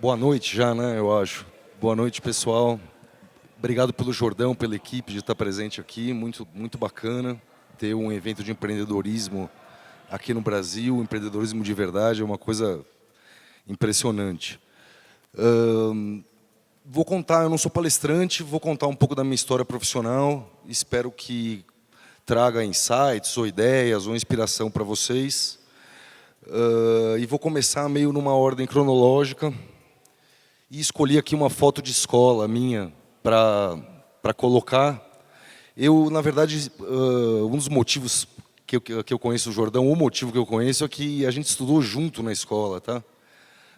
Boa noite já, né, eu acho. Boa noite, pessoal. Obrigado pelo Jordão, pela equipe de estar presente aqui. Muito bacana ter um evento de empreendedorismo aqui no Brasil. Empreendedorismo de verdade é uma coisa impressionante. Vou contar, eu não sou palestrante, vou contar um pouco da minha história profissional. Espero que traga insights ou ideias ou inspiração para vocês. E vou começar meio numa ordem cronológica. E escolhi aqui uma foto de escola minha para colocar. Eu, na verdade, um dos motivos que eu conheço o Jordão, o motivo que eu conheço é que a gente estudou junto na escola, tá?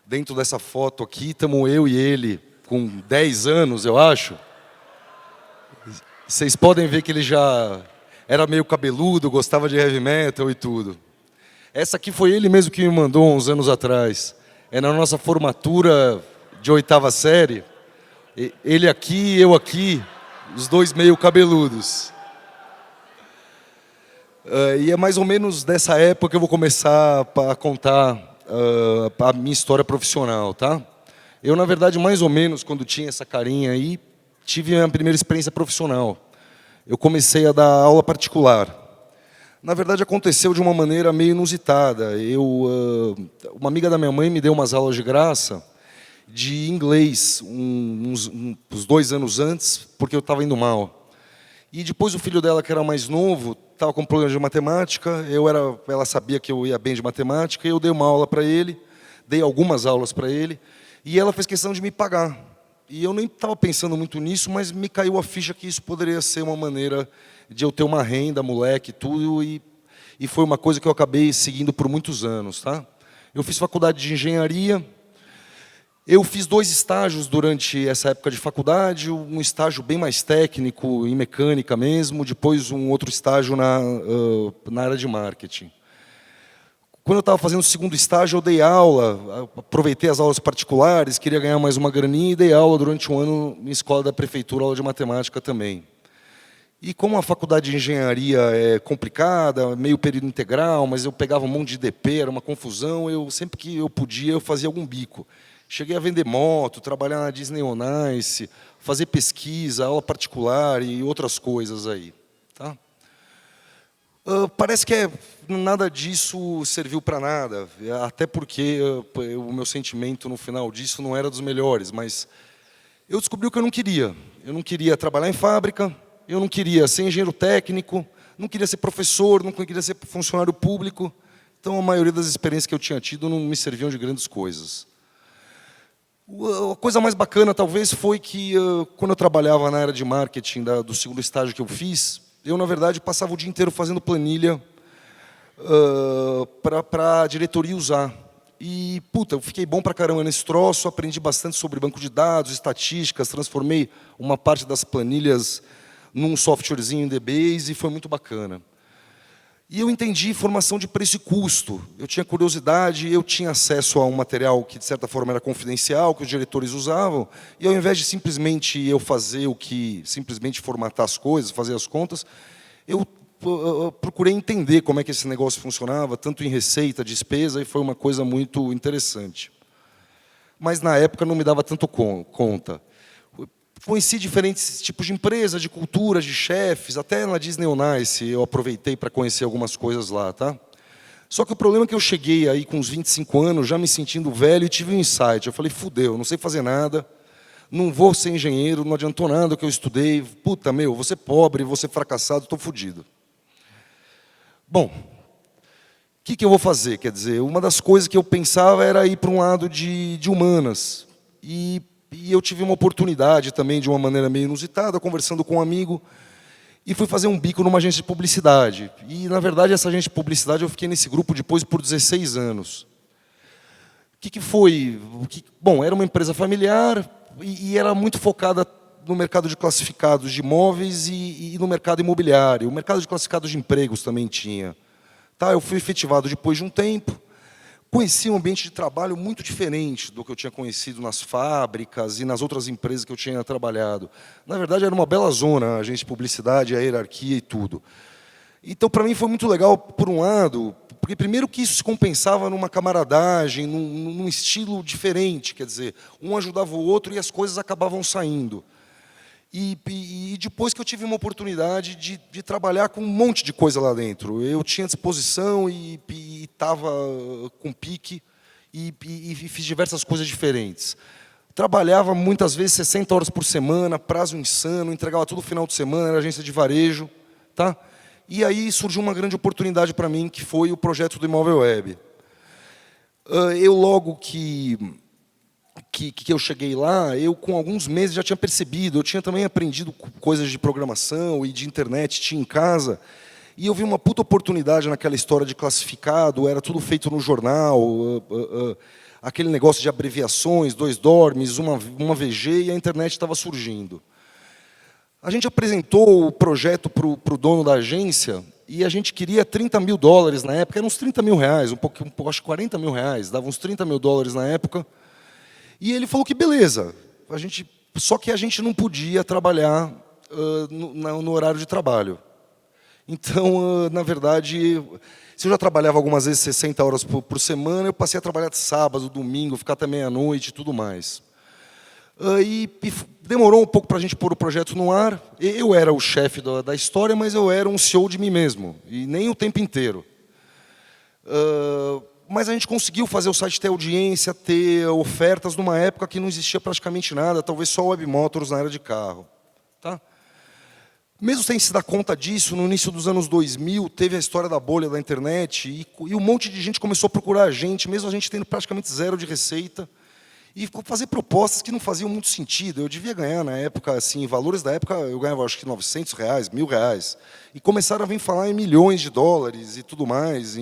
Dentro dessa foto aqui, estamos eu e ele com 10 anos, eu acho. Vocês podem ver que ele já era meio cabeludo, gostava de heavy metal e tudo. Essa aqui foi ele mesmo que me mandou uns anos atrás. É na nossa formatura de 8ª série. Ele aqui, eu aqui, os dois meio cabeludos. E é mais ou menos dessa época que eu vou começar a contar a minha história profissional, tá? Eu, na verdade, mais ou menos, quando tinha essa carinha aí, tive a minha primeira experiência profissional. Eu comecei a dar aula particular. Na verdade, aconteceu de uma maneira meio inusitada. Uma amiga da minha mãe me deu umas aulas de graça de inglês, uns 2 anos antes, porque eu estava indo mal. E depois o filho dela, que era mais novo, estava com problemas de matemática, ela sabia que eu ia bem de matemática, e eu dei uma aula para ele, dei algumas aulas para ele, e ela fez questão de me pagar. E eu nem estava pensando muito nisso, mas me caiu a ficha que isso poderia ser uma maneira de eu ter uma renda, moleque, tudo, e foi uma coisa que eu acabei seguindo por muitos anos, tá? Eu fiz faculdade de engenharia. Eu fiz 2 estágios durante essa época de faculdade, um estágio bem mais técnico, em mecânica mesmo, depois um outro estágio na área de marketing. Quando eu estava fazendo o segundo estágio, eu dei aula, aproveitei as aulas particulares, queria ganhar mais uma graninha e dei aula durante um ano em escola da prefeitura, aula de matemática também. E como a faculdade de engenharia é complicada, meio período integral, mas eu pegava um monte de DP, era uma confusão, sempre que eu podia, eu fazia algum bico. Cheguei a vender moto, trabalhar na Disney On Ice, fazer pesquisa, aula particular e outras coisas aí. Tá? Parece que nada disso serviu para nada, até porque o meu sentimento no final disso não era dos melhores, mas eu descobri o que eu não queria. Eu não queria trabalhar em fábrica, eu não queria ser engenheiro técnico, não queria ser professor, não queria ser funcionário público. Então, a maioria das experiências que eu tinha tido não me serviam de grandes coisas. A coisa mais bacana, talvez, foi que, quando eu trabalhava na área de marketing do segundo estágio que eu fiz, eu, na verdade, passava o dia inteiro fazendo planilha para a diretoria usar. E, puta, eu fiquei bom pra caramba nesse troço, aprendi bastante sobre banco de dados, estatísticas, transformei uma parte das planilhas num softwarezinho em DBase e foi muito bacana. E eu entendi formação de preço e custo. Eu tinha curiosidade, eu tinha acesso a um material que, de certa forma, era confidencial, que os diretores usavam, e ao invés de simplesmente eu fazer simplesmente formatar as coisas, fazer as contas, eu procurei entender como é que esse negócio funcionava, tanto em receita, despesa, e foi uma coisa muito interessante. Mas, na época, não me dava tanto conta. Conheci diferentes tipos de empresas, de culturas, de chefes, até na Disney On Ice eu aproveitei para conhecer algumas coisas lá, tá? Só que o problema é que eu cheguei aí com uns 25 anos, já me sentindo velho, e tive um insight. Eu falei, fudeu, não sei fazer nada, não vou ser engenheiro, não adiantou nada o que eu estudei. Puta, meu, vou ser pobre, vou ser fracassado, estou fudido. Bom, o que eu vou fazer? Quer dizer, uma das coisas que eu pensava era ir para um lado de humanas. E eu tive uma oportunidade também, de uma maneira meio inusitada, conversando com um amigo, e fui fazer um bico numa agência de publicidade. E, na verdade, essa agência de publicidade, eu fiquei nesse grupo depois por 16 anos. O que foi? Bom, era uma empresa familiar e era muito focada no mercado de classificados de imóveis e no mercado imobiliário. O mercado de classificados de empregos também tinha. Tá, eu fui efetivado depois de um tempo. Conheci um ambiente de trabalho muito diferente do que eu tinha conhecido nas fábricas e nas outras empresas que eu tinha trabalhado. Na verdade, era uma bela zona, a agência de publicidade, a hierarquia e tudo. Então, para mim, foi muito legal, por um lado, porque primeiro que isso se compensava numa camaradagem, num estilo diferente, quer dizer, um ajudava o outro e as coisas acabavam saindo. E depois que eu tive uma oportunidade de trabalhar com um monte de coisa lá dentro. Eu tinha disposição e estava com pique e fiz diversas coisas diferentes. Trabalhava muitas vezes 60 horas por semana, prazo insano, entregava tudo no final de semana, era agência de varejo. Tá? E aí surgiu uma grande oportunidade para mim, que foi o projeto do Imóvel Web. Eu logo que eu cheguei lá, eu com alguns meses já tinha percebido, eu tinha também aprendido coisas de programação e de internet, tinha em casa, e eu vi uma puta oportunidade naquela história de classificado, era tudo feito no jornal, aquele negócio de abreviações, 2 dormes, uma VG, e a internet estava surgindo. A gente apresentou o projeto para o dono da agência, e a gente queria 30 mil dólares na época, eram uns 30 mil reais, acho que 40 mil reais, dava uns 30 mil dólares na época. E ele falou que beleza, só que a gente não podia trabalhar no horário de trabalho. Então, na verdade, se eu já trabalhava algumas vezes 60 horas por semana, eu passei a trabalhar de sábado, domingo, ficar até meia-noite e tudo mais. E demorou um pouco para a gente pôr o projeto no ar. Eu era o chefe da história, mas eu era um CEO de mim mesmo, e nem o tempo inteiro. Mas a gente conseguiu fazer o site ter audiência, ter ofertas numa época que não existia praticamente nada, talvez só Web Motors na área de carro. Tá? Mesmo sem se dar conta disso, no início dos anos 2000, teve a história da bolha da internet, e um monte de gente começou a procurar a gente, mesmo a gente tendo praticamente zero de receita, e fazer propostas que não faziam muito sentido. Eu devia ganhar, na época, assim, valores da época, eu ganhava acho que 900 reais, 1.000 reais. E começaram a vir falar em milhões de dólares e tudo mais.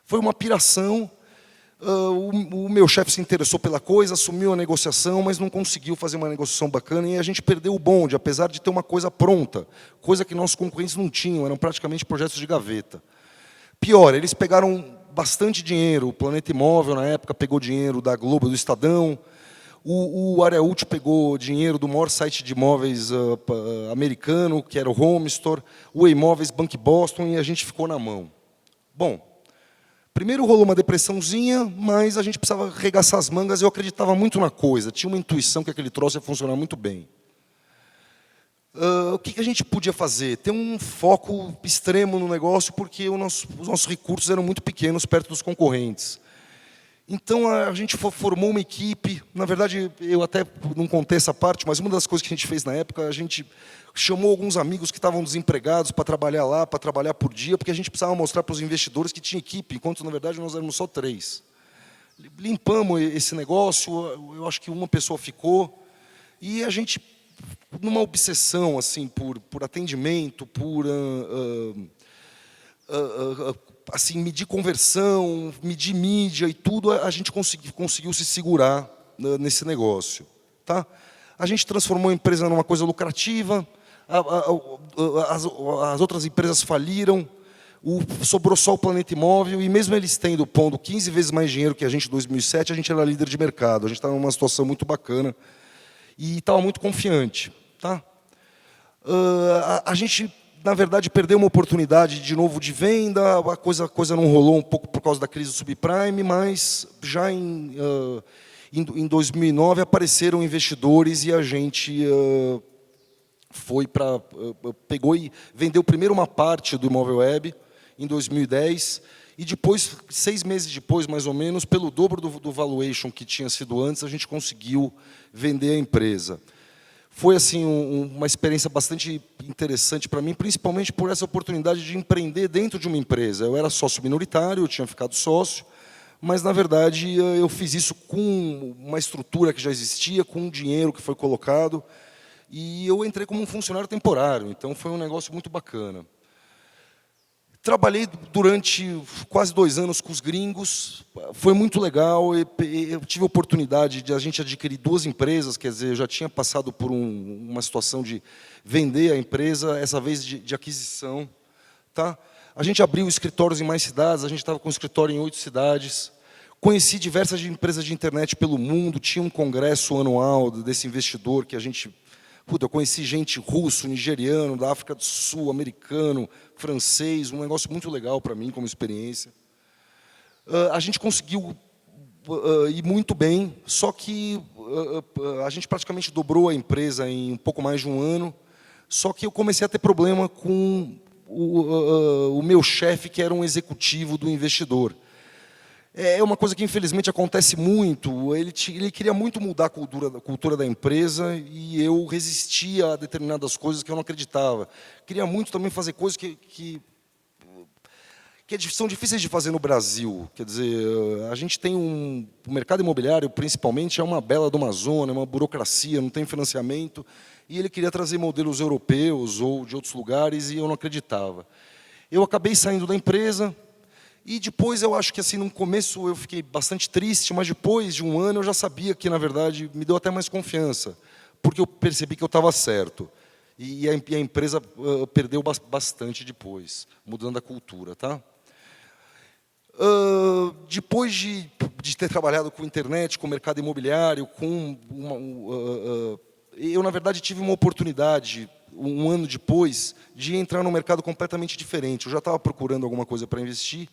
Foi uma piração. O meu chefe se interessou pela coisa, assumiu a negociação, mas não conseguiu fazer uma negociação bacana, e a gente perdeu o bonde, apesar de ter uma coisa pronta, coisa que nossos concorrentes não tinham, eram praticamente projetos de gaveta. Pior, eles pegaram bastante dinheiro, o Planeta Imóvel, na época, pegou dinheiro da Globo, do Estadão, o Ariault pegou dinheiro do maior site de imóveis americano, que era o Home Store, o Imóveis Bank Boston, e a gente ficou na mão. Bom, primeiro rolou uma depressãozinha, mas a gente precisava arregaçar as mangas, eu acreditava muito na coisa, tinha uma intuição que aquele troço ia funcionar muito bem. O que a gente podia fazer? Ter um foco extremo no negócio, porque os nossos recursos eram muito pequenos perto dos concorrentes. Então, a gente formou uma equipe. Na verdade, eu até não contei essa parte, mas uma das coisas que a gente fez na época, a gente chamou alguns amigos que estavam desempregados para trabalhar lá, para trabalhar por dia, porque a gente precisava mostrar para os investidores que tinha equipe, enquanto, na verdade, nós éramos só 3. Limpamos esse negócio, eu acho que uma pessoa ficou, e a gente, numa obsessão assim por atendimento, por assim, medir conversão, medir mídia e tudo, a gente conseguiu se segurar nesse negócio. Tá? A gente transformou a empresa numa coisa lucrativa, as outras empresas faliram, sobrou só o Planeta Imóvel, e mesmo eles pondo 15 vezes mais dinheiro que a gente em 2007, a gente era líder de mercado, a gente estava numa situação muito bacana e estava muito confiante. Tá? A gente, na verdade, perdeu uma oportunidade de novo de venda, a coisa não rolou um pouco por causa da crise do subprime, mas já em 2009 apareceram investidores e a gente pegou e vendeu primeiro uma parte do Imóvel Web em 2010, e depois, 6 meses depois, mais ou menos, pelo dobro do valuation que tinha sido antes, a gente conseguiu vender a empresa. Foi assim uma experiência bastante interessante para mim, principalmente por essa oportunidade de empreender dentro de uma empresa. Eu era sócio minoritário, eu tinha ficado sócio, mas, na verdade, eu fiz isso com uma estrutura que já existia, com um dinheiro que foi colocado, e eu entrei como um funcionário temporário, então foi um negócio muito bacana. Trabalhei durante quase 2 anos com os gringos, foi muito legal, eu tive a oportunidade de a gente adquirir 2 empresas, quer dizer, eu já tinha passado por uma situação de vender a empresa, essa vez de aquisição. Tá? A gente abriu escritórios em mais cidades, a gente estava com escritório em 8 cidades, conheci diversas empresas de internet pelo mundo, tinha um congresso anual desse investidor que a gente... eu conheci gente russo, nigeriano, da África do Sul, americano, francês, um negócio muito legal para mim como experiência. A gente conseguiu ir muito bem, só que a gente praticamente dobrou a empresa em um pouco mais de um ano, só que eu comecei a ter problema com o meu chefe, que era um executivo do investidor. É uma coisa que, infelizmente, acontece muito. Ele queria muito mudar a cultura da empresa e eu resistia a determinadas coisas que eu não acreditava. Queria muito também fazer coisas que são difíceis de fazer no Brasil. Quer dizer, a gente tem o mercado imobiliário, principalmente, é uma bela de uma zona, é uma burocracia, não tem financiamento. E ele queria trazer modelos europeus ou de outros lugares e eu não acreditava. Eu acabei saindo da empresa. E depois, eu acho que assim, no começo eu fiquei bastante triste, mas depois de um ano eu já sabia que, na verdade, me deu até mais confiança, porque eu percebi que eu estava certo. E a empresa perdeu bastante depois, mudando a cultura. Tá? Depois de ter trabalhado com internet, com mercado imobiliário, eu, na verdade, tive uma oportunidade, um ano depois, de entrar num mercado completamente diferente. Eu já estava procurando alguma coisa para investir,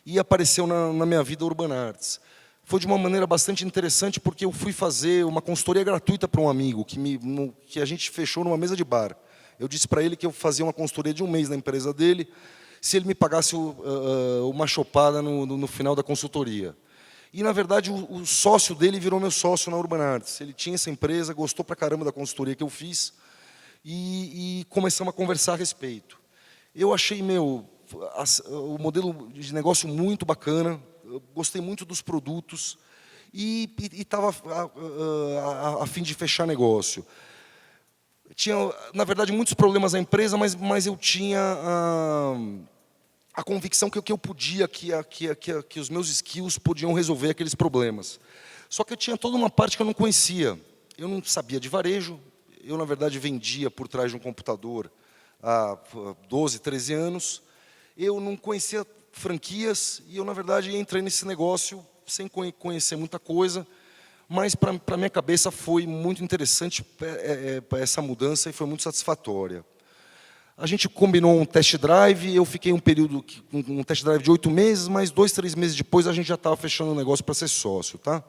e apareceu na minha vida a Urban Arts. Foi de uma maneira bastante interessante, porque eu fui fazer uma consultoria gratuita para um amigo, que a gente fechou numa mesa de bar. Eu disse para ele que eu fazia uma consultoria de um mês na empresa dele, se ele me pagasse uma chopada no final da consultoria. E, na verdade, o sócio dele virou meu sócio na Urban Arts. Ele tinha essa empresa, gostou pra caramba da consultoria que eu fiz, e começamos a conversar a respeito. Eu achei, o modelo de negócio muito bacana, gostei muito dos produtos e estava a fim de fechar negócio. Tinha, na verdade, muitos problemas na empresa, mas eu tinha a convicção que eu podia, que os meus skills podiam resolver aqueles problemas. Só que eu tinha toda uma parte que eu não conhecia. Eu não sabia de varejo, eu, na verdade, vendia por trás de um computador há 12, 13 anos. Eu não conhecia franquias e eu, na verdade, entrei nesse negócio sem conhecer muita coisa, mas para a minha cabeça foi muito interessante essa mudança e foi muito satisfatória. A gente combinou um test drive, eu fiquei um test drive de 8 meses, mas 2, 3 meses depois a gente já estava fechando o negócio para ser sócio. Tá?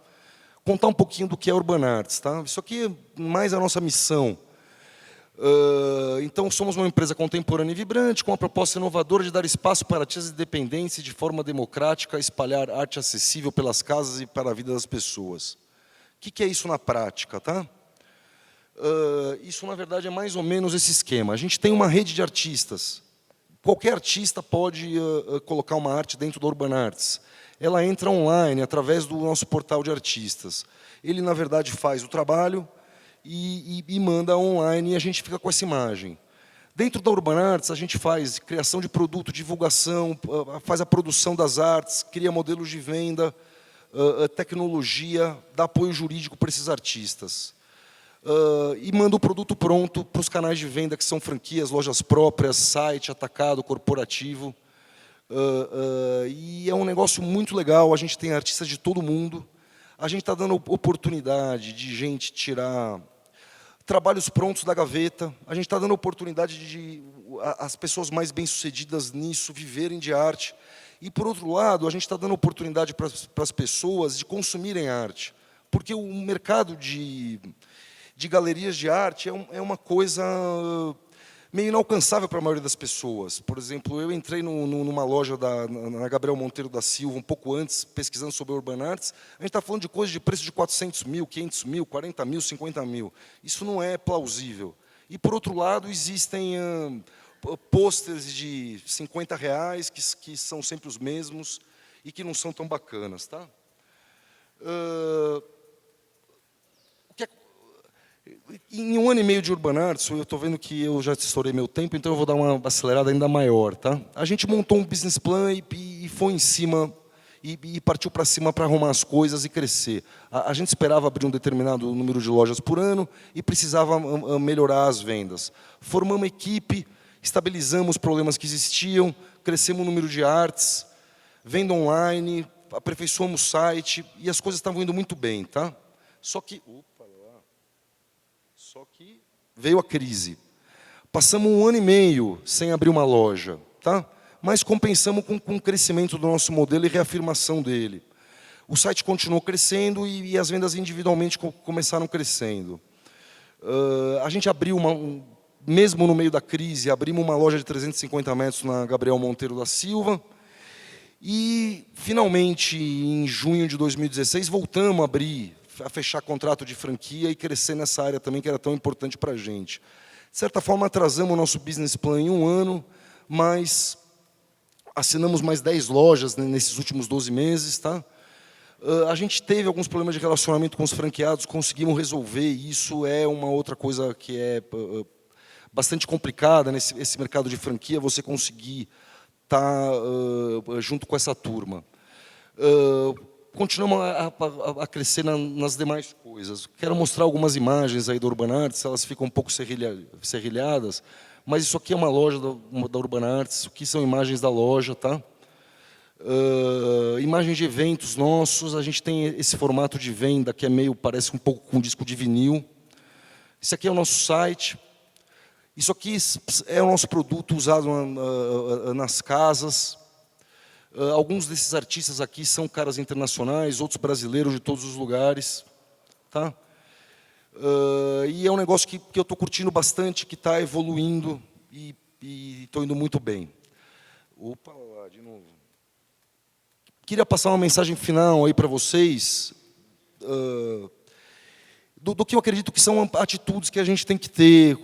Contar um pouquinho do que é Urban Arts. Tá? Isso aqui é mais a nossa missão. Então, somos uma empresa contemporânea e vibrante, com a proposta inovadora de dar espaço para artistas independentes e, de forma democrática, espalhar arte acessível pelas casas e para a vida das pessoas. O que é isso na prática? Tá? Isso, na verdade, é mais ou menos esse esquema. A gente tem uma rede de artistas. Qualquer artista pode colocar uma arte dentro da Urban Arts. Ela entra online, através do nosso portal de artistas. Ele, na verdade, faz o trabalho e manda online e a gente fica com essa imagem. Dentro da Urban Arts, a gente faz criação de produto, divulgação, faz a produção das artes, cria modelos de venda, tecnologia, dá apoio jurídico para esses artistas. E manda o produto pronto para os canais de venda, que são franquias, lojas próprias, site, atacado, corporativo. E é um negócio muito legal, a gente tem artistas de todo mundo. A gente está dando oportunidade de gente tirar trabalhos prontos da gaveta. A gente está dando oportunidade de as pessoas mais bem-sucedidas nisso viverem de arte. E, por outro lado, a gente está dando oportunidade para as pessoas de consumirem arte. Porque o mercado de galerias de arte é uma coisa meio inalcançável para a maioria das pessoas. Por exemplo, eu entrei numa loja na Gabriel Monteiro da Silva, um pouco antes, pesquisando sobre Urban Arts. A gente está falando de coisas de preço de 400 mil, 500 mil, 40 mil, 50 mil. Isso não é plausível. E, por outro lado, existem pôsteres de R$50 que são sempre os mesmos e que não são tão bacanas. Tá? Em um ano e meio de Urban Arts, eu estou vendo que eu já estourei meu tempo, então eu vou dar uma acelerada ainda maior. Tá? A gente montou um business plan e foi em cima, e partiu para cima para arrumar as coisas e crescer. A gente esperava abrir um determinado número de lojas por ano e precisava melhorar as vendas. Formamos uma equipe, estabilizamos os problemas que existiam, crescemos o número de artes, venda online, aperfeiçoamos o site e as coisas estavam indo muito bem. Tá? Só que veio a crise. Passamos um ano e meio sem abrir uma loja. tá? Mas compensamos com o crescimento do nosso modelo e reafirmação dele. O site continuou crescendo e as vendas individualmente começaram crescendo. A gente abriu, mesmo no meio da crise, abrimos uma loja de 350 metros na Gabriel Monteiro da Silva. E, finalmente, em junho de 2016, voltamos a fechar contrato de franquia e crescer nessa área também, que era tão importante para a gente. De certa forma, atrasamos o nosso business plan em 1 ano, mas assinamos mais 10 lojas nesses últimos 12 meses. Tá? A gente teve alguns problemas de relacionamento com os franqueados, conseguimos resolver. Isso é uma outra coisa que é bastante complicada nesse mercado de franquia, você conseguir estar junto com essa turma. Continuamos a crescer nas demais coisas. Quero mostrar algumas imagens aí da Urban Arts, elas ficam um pouco serrilhadas, mas isso aqui é uma loja da Urban Arts, o que são imagens da loja, tá? Imagens de eventos nossos, a gente tem esse formato de venda que parece um pouco com um disco de vinil. Esse aqui é o nosso site. Isso aqui é o nosso produto usado nas casas. Alguns desses artistas aqui são caras internacionais, outros brasileiros de todos os lugares. Tá? E é um negócio que eu estou curtindo bastante, que está evoluindo e estou indo muito bem. Opa, lá, de novo. Queria passar uma mensagem final aí para vocês, do que eu acredito que são atitudes que a gente tem que ter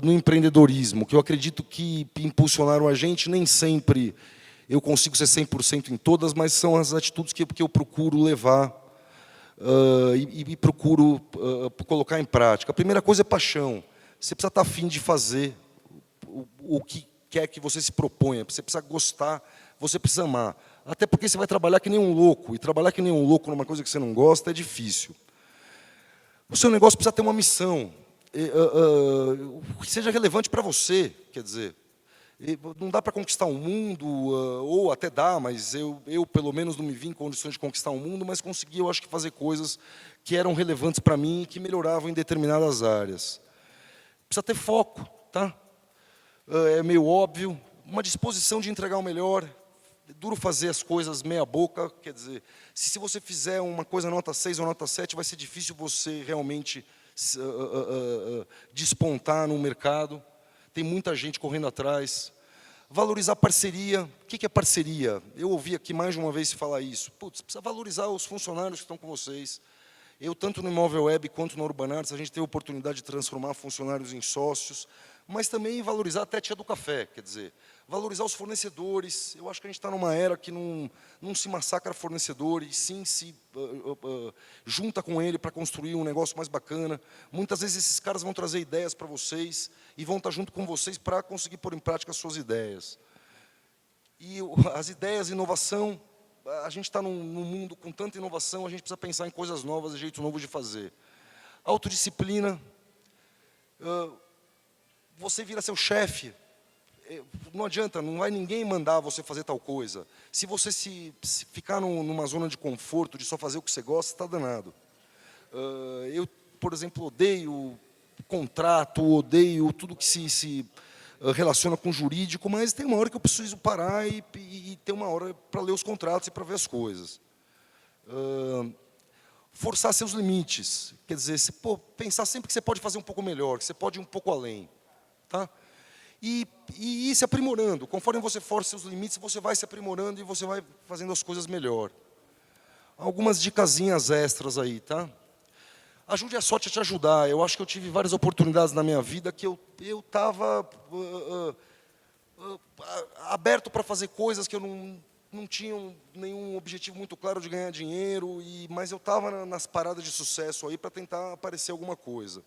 no empreendedorismo, que eu acredito que impulsionaram a gente. Nem sempre eu consigo ser 100% em todas, mas são as atitudes que eu procuro levar e procuro colocar em prática. A primeira coisa é paixão. Você precisa estar afim de fazer o que quer que você se proponha. Você precisa gostar, você precisa amar. Até porque você vai trabalhar que nem um louco, e trabalhar que nem um louco numa coisa que você não gosta é difícil. O seu negócio precisa ter uma missão, que seja relevante para você, quer dizer. Não dá para conquistar o mundo, ou até dá, mas eu pelo menos não me vi em condições de conquistar o mundo, mas consegui, eu acho que, fazer coisas que eram relevantes para mim e que melhoravam em determinadas áreas. Precisa ter foco, tá? É meio óbvio, uma disposição de entregar o melhor. É duro fazer as coisas meia boca, quer dizer, se você fizer uma coisa nota 6 ou nota 7, vai ser difícil você realmente despontar no mercado. Tem muita gente correndo atrás. Valorizar parceria. O que é parceria? Eu ouvi aqui mais de uma vez se falar isso. Putz, precisa valorizar os funcionários que estão com vocês. Eu, tanto no Imóvel Web quanto na Urban Arts, a gente teve a oportunidade de transformar funcionários em sócios, mas também valorizar até a tia do café, quer dizer, valorizar os fornecedores. Eu acho que a gente está numa era que não se massacra fornecedor, e sim se junta com ele para construir um negócio mais bacana. Muitas vezes esses caras vão trazer ideias para vocês e vão estar junto com vocês para conseguir pôr em prática as suas ideias. E as ideias, inovação, a gente está num mundo com tanta inovação, a gente precisa pensar em coisas novas, jeito novo de fazer. Autodisciplina. Você vira seu chefe. Não adianta, não vai ninguém mandar você fazer tal coisa. Se você se ficar numa zona de conforto, de só fazer o que você gosta, está danado. Eu, por exemplo, odeio contrato, odeio tudo que se relaciona com jurídico, mas tem uma hora que eu preciso parar e ter uma hora para ler os contratos e para ver as coisas. Forçar seus limites, quer dizer, pensar sempre que você pode fazer um pouco melhor, que você pode ir um pouco além. Tá? E ir se aprimorando. Conforme você força seus limites, você vai se aprimorando e você vai fazendo as coisas melhor. Algumas dicasinhas extras aí, tá? Ajude a sorte a te ajudar. Eu acho que eu tive várias oportunidades na minha vida que eu estava aberto para fazer coisas que eu não tinha nenhum objetivo muito claro de ganhar dinheiro, mas eu estava nas paradas de sucesso aí para tentar aparecer alguma coisa.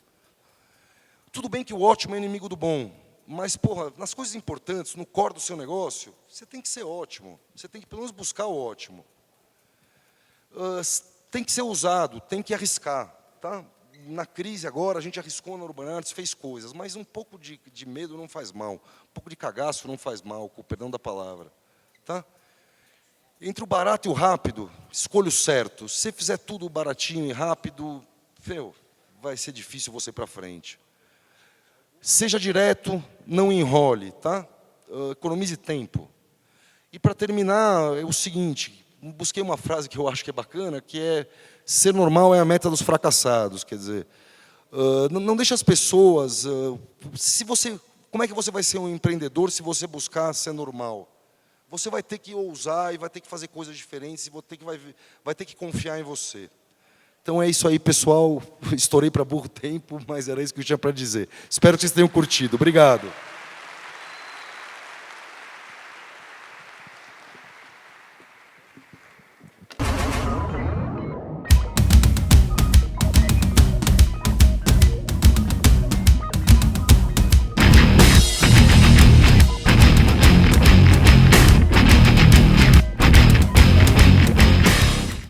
Tudo bem que o ótimo é inimigo do bom, mas, porra, nas coisas importantes, no core do seu negócio, você tem que ser ótimo. Você tem que, pelo menos, buscar o ótimo. Tem que ser ousado, tem que arriscar. Tá? Na crise agora, a gente arriscou na Urban Arts, fez coisas, mas um pouco de medo não faz mal. Um pouco de cagaço não faz mal, com o perdão da palavra. Tá? Entre o barato e o rápido, escolha o certo. Se você fizer tudo baratinho e rápido, vai ser difícil você ir para frente. Seja direto, não enrole, tá? economize tempo. E, para terminar, é o seguinte, busquei uma frase que eu acho que é bacana, que é: ser normal é a meta dos fracassados. Quer dizer, não deixe as pessoas... como é que você vai ser um empreendedor se você buscar ser normal? Você vai ter que ousar e vai ter que fazer coisas diferentes, e vai ter que confiar em você. Então é isso aí, pessoal. Estourei para burro tempo, mas era isso que eu tinha para dizer. Espero que vocês tenham curtido. Obrigado.